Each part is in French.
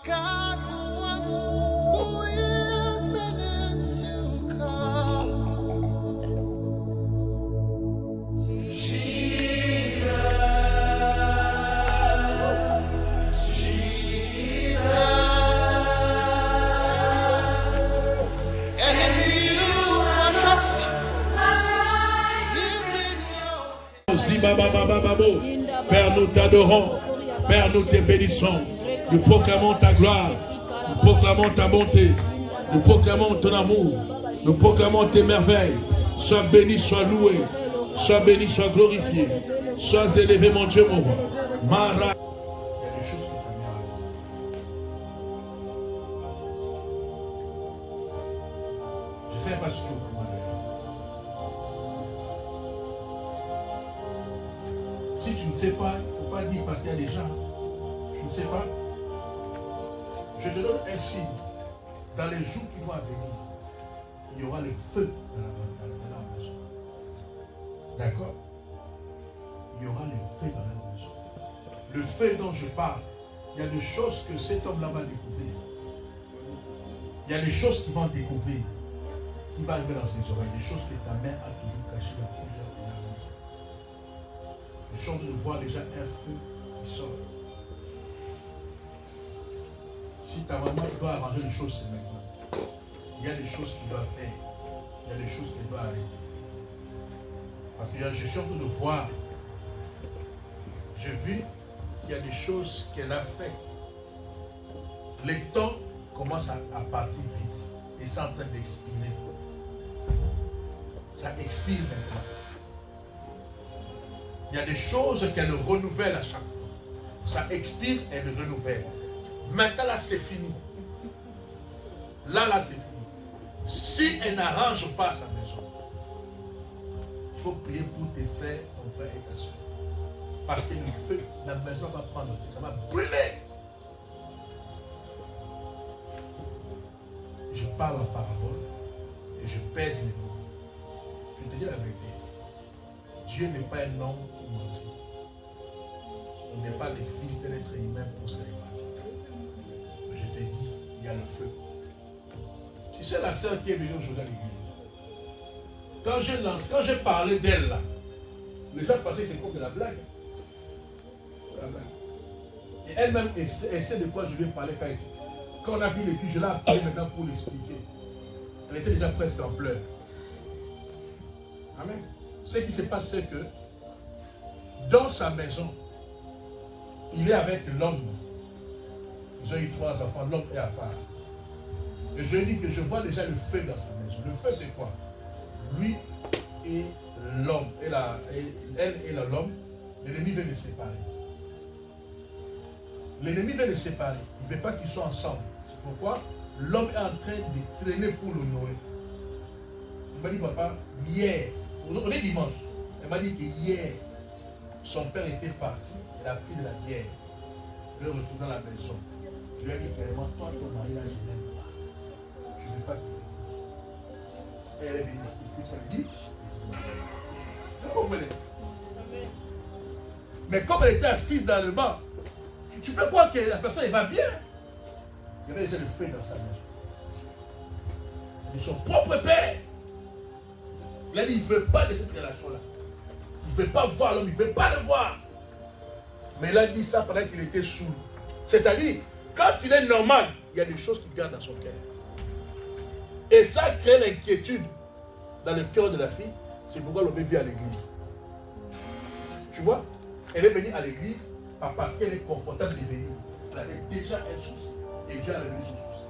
God who was, who is, and is to come. And in you I trust. Is in you. Père, nous t'adorons. Père, nous te bénissons. Nous proclamons ta gloire. Nous proclamons ta bonté. Nous proclamons ton amour. Nous proclamons tes merveilles. Sois béni, sois loué. Sois béni, sois glorifié. Sois élevé, mon Dieu, mon roi. Mara. Il y a des choses que ta mère a fait. Je ne sais pas si tu es au courant d'ailleurs. Si tu ne sais pas, il ne faut pas dire parce qu'il y a des gens. Tu ne sais pas. Je te donne un signe. Dans les jours qui vont venir, il y aura le feu dans la maison. D'accord? Il y aura le feu dans la maison. Le feu dont je parle, il y a des choses que cet homme-là va découvrir. Il y a des choses qu'il va découvrir, qui va arriver dans ses oreilles, des choses que ta mère a toujours cachées dans plusieurs années. Je suis en train de voir déjà un feu qui sort. Si ta maman doit arranger les choses, c'est maintenant. Il y a des choses qu'il doit faire. Il y a des choses qu'il doit arrêter. Parce que je suis en train de voir. J'ai vu qu'il y a des choses qu'elle a faites. Les temps commencent à partir vite. Et c'est en train d'expirer. Ça expire maintenant. Il y a des choses qu'elle renouvelle à chaque fois. Ça expire, elle renouvelle. Maintenant, là, c'est fini. Là, c'est fini. Si elle n'arrange pas sa maison, il faut prier pour tes frères, ton frère et ta soeur. Parce que le feu, la maison va prendre feu, ça va brûler. Je parle en parabole et je pèse les mots. Je te dis la vérité. Dieu n'est pas un homme pour mentir. Il n'est pas le fils d'un être humain pour se répartir. Je te dis, il y a le feu. Tu sais la sœur qui est venue aujourd'hui à l'église. Quand j'ai parlé d'elle là, les gens pensaient que c'est comme de la blague. Et elle-même essaie de quoi je lui ai parlé quand ici. Quand on a vu l'église, je l'ai appelé maintenant pour l'expliquer. Elle était déjà presque en pleurs. Amen. Ce qui se passe, c'est que dans sa maison, il est avec l'homme. Ils ont eu 3 enfants, l'homme est à part. Et je lui dis que je vois déjà le feu dans sa maison. Le feu, c'est quoi? Lui et l'homme, elle et l'homme, l'ennemi veut les séparer. L'ennemi veut les séparer. Il ne veut pas qu'ils soient ensemble. C'est pourquoi l'homme est en train de traîner pour l'honorer. Il m'a dit, papa, hier, on est dimanche, elle m'a dit que hier, son père était parti, il a pris de la bière, il est retourné à la maison. Je lui ai dit carrément, toi, ton mariage, je n'aime pas. Je ne veux pas qu'il te. Elle est venue, écoute ce qu'elle dit. C'est quoi vous voulez? Mais comme elle était assise dans le banc, tu peux croire que la personne elle va bien. Il y avait déjà le feu dans sa maison. De son propre père. Il a dit, il ne veut pas de cette relation-là. Il ne veut pas voir l'homme, il ne veut pas le voir. Mais il a dit ça pendant qu'il était saoul. C'est-à-dire, quand il est normal, il y a des choses qu'il garde dans son cœur. Et ça crée l'inquiétude dans le cœur de la fille. C'est pourquoi l'homme est venu à l'église. Tu vois, elle est venue à l'église parce qu'elle est confortable de venir. Elle avait déjà un souci. Et Dieu a révélé son souci.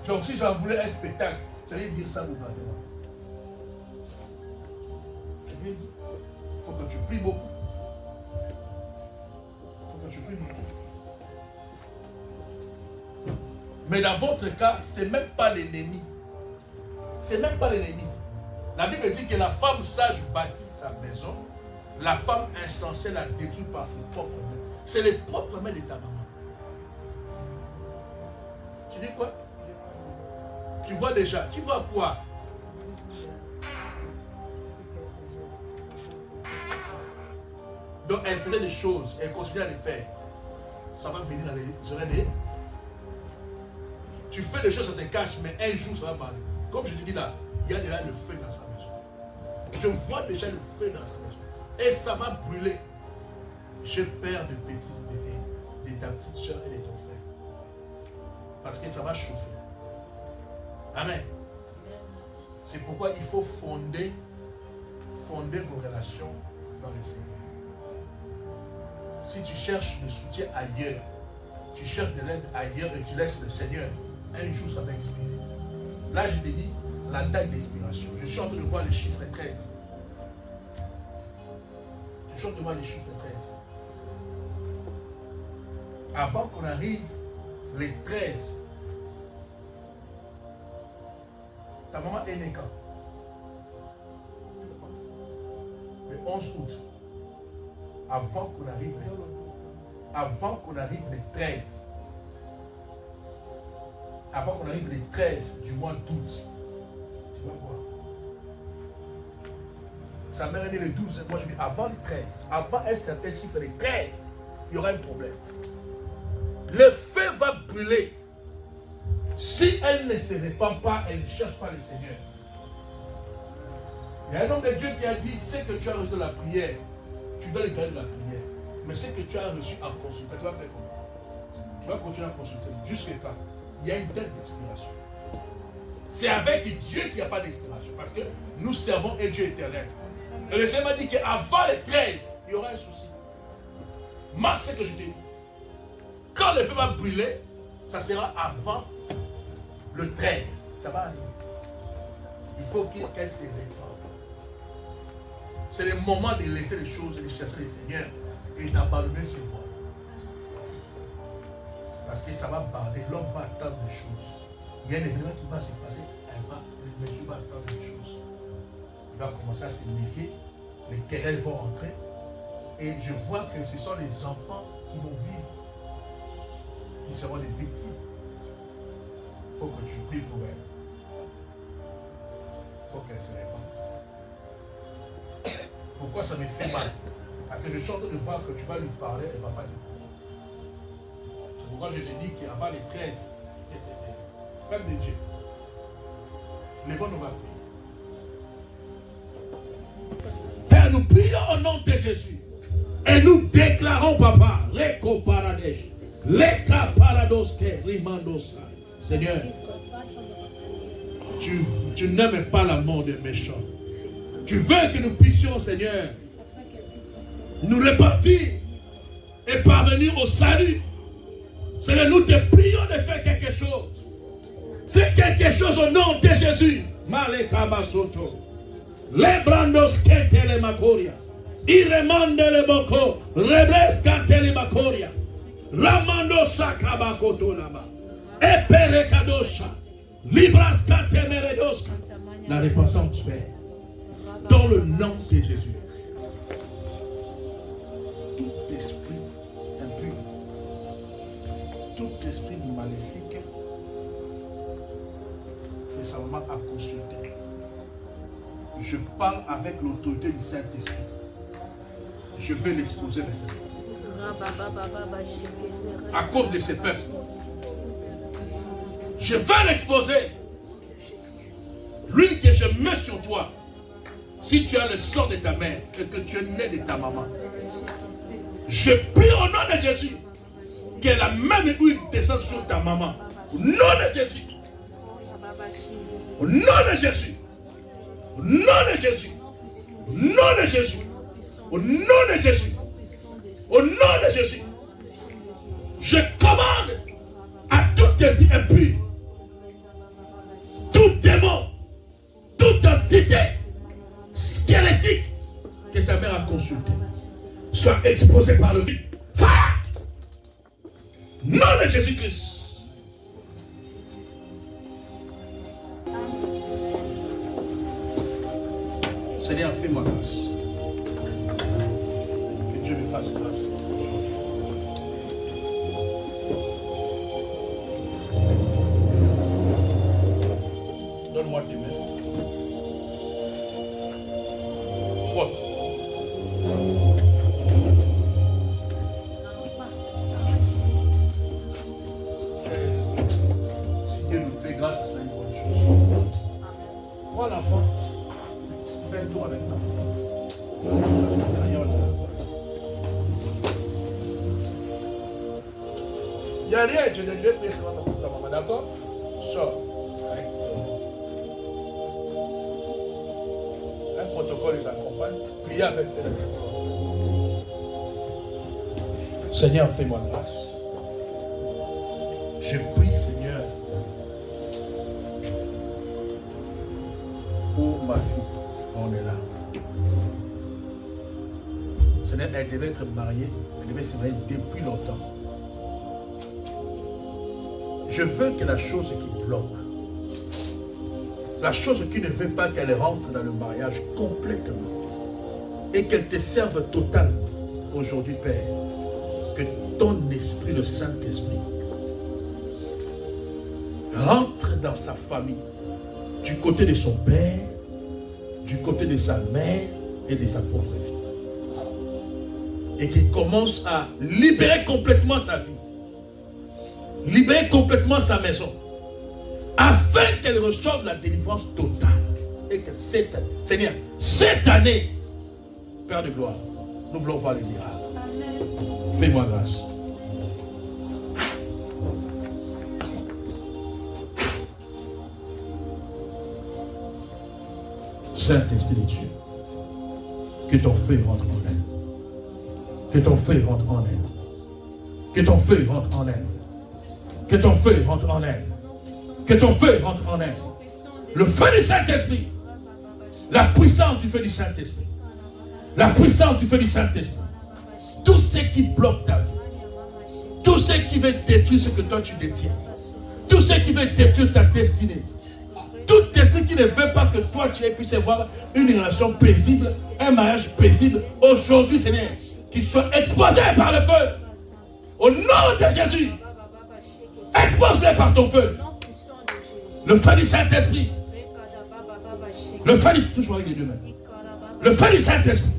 Donc si j'en voulais un spectacle, j'allais dire ça ouvertement. Je lui ai dit, il faut que tu pries beaucoup. Il faut que tu pries beaucoup. Mais dans votre cas, ce n'est même pas l'ennemi. Ce n'est même pas l'ennemi. La Bible dit que la femme sage bâtit sa maison, la femme insensée la détruit par ses propres mains. C'est les propres mains de ta maman. Tu dis quoi? Tu vois déjà, tu vois quoi? Donc elle faisait des choses, elle continuait à les faire. ça va venir dans les oreilles des... Tu fais des choses, ça se cache, mais un jour, ça va parler. Comme je te dis là, il y a déjà le feu dans sa maison. Je vois déjà le feu dans sa maison. Et ça va brûler. J'ai peur de bêtises de ta petite soeur et de ton frère. Parce que ça va chauffer. Amen. C'est pourquoi il faut fonder vos relations dans le Seigneur. Si tu cherches le soutien ailleurs, tu cherches de l'aide ailleurs et tu laisses le Seigneur, un jour ça va expirer. Là je te dis la date d'expiration. Je suis en train de voir les chiffres 13. Je suis en train de voir les chiffres 13. Avant qu'on arrive les 13, ta maman est née quand? Le 11 août. Avant qu'on arrive les 13. Avant qu'on arrive les 13 du mois d'août. Tu vas voir. Sa mère est née le 12. Moi je dis avant les 13. Avant un certain chiffre, les 13, il y aura un problème. Le feu va brûler. Si elle ne se répand pas, elle ne cherche pas le Seigneur. Il y a un homme de Dieu qui a dit, ce que tu as reçu de la prière, tu dois le garder de la prière. Mais ce que tu as reçu en consultant, tu vas faire comment? Tu vas continuer à consulter jusqu'à quand il y a une date d'expiration. C'est avec Dieu qu'il n'y a pas d'expiration. Parce que nous servons un Dieu éternel. Et le Seigneur m'a dit qu'avant les 13, il y aura un souci. Marque ce que je t'ai dit. Quand le feu va brûler, ça sera avant le 13. Ça va arriver. Il faut qu'elle se répande. C'est le moment de laisser les choses et de chercher le Seigneur et d'abandonner ses voies. Parce que ça va parler, l'homme va attendre des choses. Il y a un événement qui va se passer, le monsieur va attendre des choses. Il va commencer à se méfier, les querelles vont entrer, et je vois que ce sont les enfants qui vont vivre, qui seront les victimes. Il faut que tu pries pour elle. Il faut qu'elle se répande. Pourquoi ça me fait mal? Parce que je suis en train de voir que tu vas lui parler, elle ne va pas dire. C'est pourquoi je te dis qu'avant les 13, Père de Dieu, lèvons-nous va prier. Père, nous prions au nom de Jésus. Et nous déclarons, papa, les comparadesh, les caparadoske, rimandosa. Seigneur, tu n'aimes pas la mort des méchants. Tu veux que nous puissions, Seigneur, nous répartir et parvenir au salut. Seigneur, nous te prions de faire quelque chose. Fais quelque chose au nom de Jésus. Malekabasoto. Les brandos ketele makoria. Iremande le boko. Rebreska tele makoria. Ramando sakabakoto lama. Eperekadosha. Libraska temeredoska. La repentance, Père. Dans le nom de Jésus. Tout esprit impur, tout esprit maléfique, c'est seulement à consulter. Je parle avec l'autorité du Saint-Esprit. Je vais l'exposer maintenant. À cause de ces peuples. Je vais l'exposer. L'huile que je mets sur toi. Si tu as le sang de ta mère et que tu es né de ta maman, je prie au nom de Jésus que la même huile descende sur ta maman. Au nom de Jésus. Au nom de Jésus. Au nom de Jésus. Au nom de Jésus. Au nom de Jésus. Au nom de Jésus. Je commande à tout esprit impur, tout démon, toute entité squelettique que ta mère a consulté soit exposée par le vide. Nom de Jésus-Christ. Seigneur, fais-moi grâce. Que Dieu me fasse grâce aujourd'hui. Donne-moi tes mains. Frotte. moi, ça serait une bonne chose. Prends l'enfant, fais un tour avec l'enfant. Il n'y a rien, je ne vais plus la maman, d'accord? Sors. Un protocole les accompagne, priez avec eux. Seigneur, fais-moi grâce. Je prie, Seigneur, pour ma fille. On est là. Seigneur, elle devait être mariée, elle devait se marier depuis longtemps. Je veux que la chose qui bloque, la chose qui ne veut pas qu'elle rentre dans le mariage complètement et qu'elle te serve totalement aujourd'hui, Père, que ton esprit, le Saint-Esprit, rentre dans sa famille, du côté de son père, du côté de sa mère et de sa propre vie. Et qu'il commence à libérer complètement sa vie, libérer complètement sa maison, afin qu'elle reçoive la délivrance totale. Et que cette année, Seigneur, cette année, Père de gloire, nous voulons voir les miracles. Fais-moi grâce. Saint-Esprit de Dieu, que ton feu rentre en elle. Que ton feu rentre en elle. Que ton feu rentre en elle. Que ton feu rentre en elle. Que ton feu rentre en elle. Le feu du Saint-Esprit. La puissance du feu du Saint-Esprit. La puissance du feu du Saint-Esprit. Tout ce qui bloque ta vie. Tout ce qui veut détruire ce que toi tu détiens. Tout ce qui veut détruire ta destinée. Tout esprit qui ne veut pas que toi tu puisses avoir une relation paisible, un mariage paisible, aujourd'hui, Seigneur, qu'il soit exposé par le feu. Au nom de Jésus, expose-les par ton feu. Le feu du Saint-Esprit. Le feu du... Toujours avec les deux mains. Le feu du Saint-Esprit.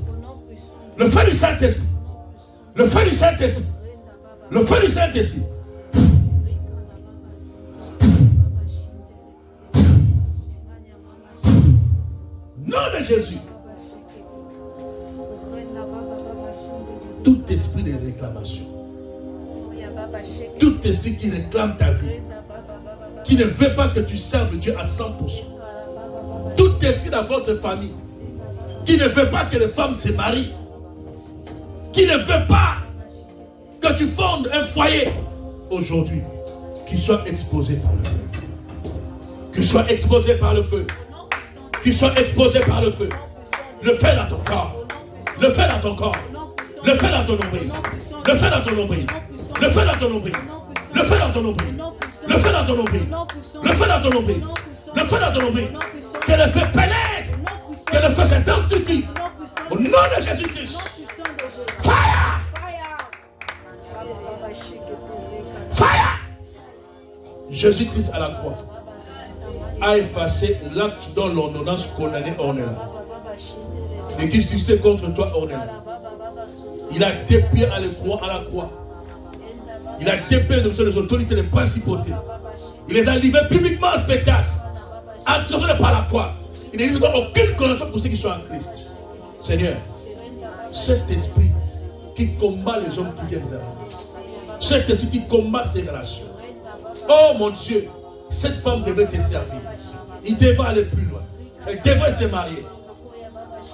Le feu du Saint-Esprit. Le feu du Saint-Esprit. Le feu du Saint-Esprit. Nom de Jésus. Tout esprit de réclamation, tout esprit qui réclame ta vie, qui ne veut pas que tu serves Dieu à 100%, tout esprit dans votre famille, qui ne veut pas que les femmes se marient, qui ne veut pas que tu fondes un foyer, aujourd'hui, qu'il soit exposé par le feu. Qu'il soit exposé par le feu. Qu'il soit exposé par le feu. Le feu dans ton corps. Le feu dans ton corps. Le feu dans ton nombril. Le feu dans ton nombril. Le feu dans ton nombril. Le feu dans ton nombril. Le feu dans ton nombril. Le feu dans ton nombril. Le feu dans ton nombril. Que le feu pénètre. Que le feu s'intensifie. Au nom de Jésus-Christ. Fire! Fire! Jésus-Christ à la croix a effacé l'acte dont l'ordonnance condamnée Ornella. Et qui subsistait contre toi, Ornella. Il a déplié à la croix. Il a déplié les autorités, les principautés. Il les a livrés publiquement en spectacle. Entraînés par la croix. Il n'existe aucune connaissance pour ceux qui sont en Christ. Seigneur, cet esprit qui combat les hommes qui viennent d'avant. Cet esprit qui combat ces relations. Oh mon Dieu, cette femme devait te servir. Il devait aller plus loin. Elle devait se marier.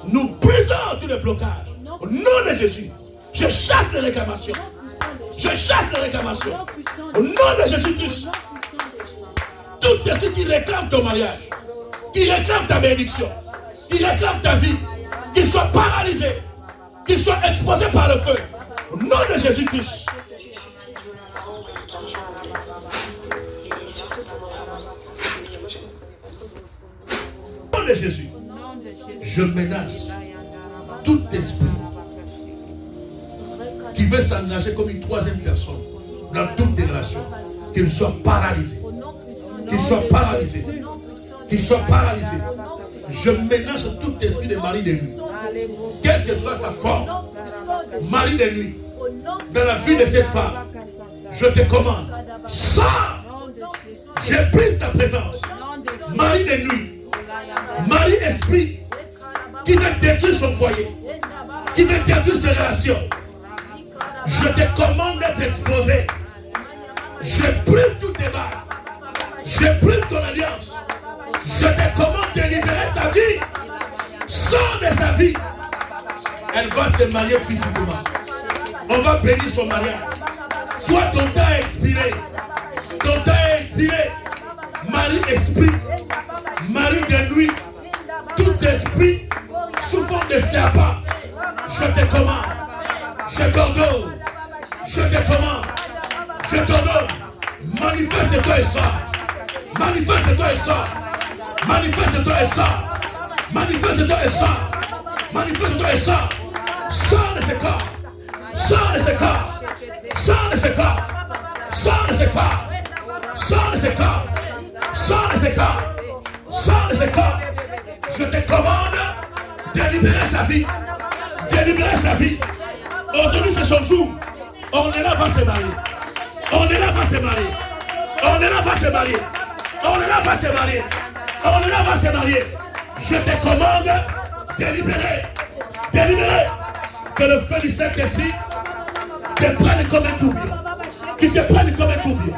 Nous brisons tous les blocages. Au nom de Jésus, je chasse les réclamations. Je chasse les réclamations. Au nom de Jésus-Christ. Tout esprit qui réclame ton mariage, qui réclame ta bénédiction, qui réclame ta vie, qu'il soit paralysé, qu'il soit exposé par le feu. Au nom de Jésus-Christ. Au nom de Jésus, je menace tout esprit qui veut s'engager comme une troisième personne dans toutes les relations, qu'il soit paralysé. Qu'il soit paralysé. Qu'il soit paralysé. Je menace tout esprit de mari de nuit, quelle que soit sa forme, mari de nuit, dans la vie de cette femme. Je te commande, sors Je brise ta présence. Mari de nuit, mari esprit qui veut détruire son foyer, qui veut détruire ses relations. Je te commande d'être exposé. Je brûle toutes tes barres. Je brûle ton alliance. Je te commande de libérer sa vie. Sors de sa vie. Elle va se marier physiquement. On va bénir son mariage. Toi, ton temps est expiré. Ton temps est expiré. Mari esprit, mari de nuit, tout esprit sous forme de serpent, je te commande, je t'ordonne, je te commande, je t'ordonne, manifeste-toi et sors, manifeste-toi et sors, manifeste-toi et sors, manifeste-toi et sors, manifeste-toi et sors, sors de ce corps, sors de ce corps, sors de ce corps, sors de ce corps, sors de ce corps. Sors de ce corps, sors de ce corps. Je te commande de libérer sa vie, de libérer sa vie. Aujourd'hui c'est son jour. On est là, va se marier. On est là, va se marier. On est là, va se marier. On est là, va se marier. On est là, va se marier. Je te commande de libérer, de libérer. Que le feu du Saint-Esprit te prenne comme un tourbillon. Qu'il te prenne comme un tourbillon.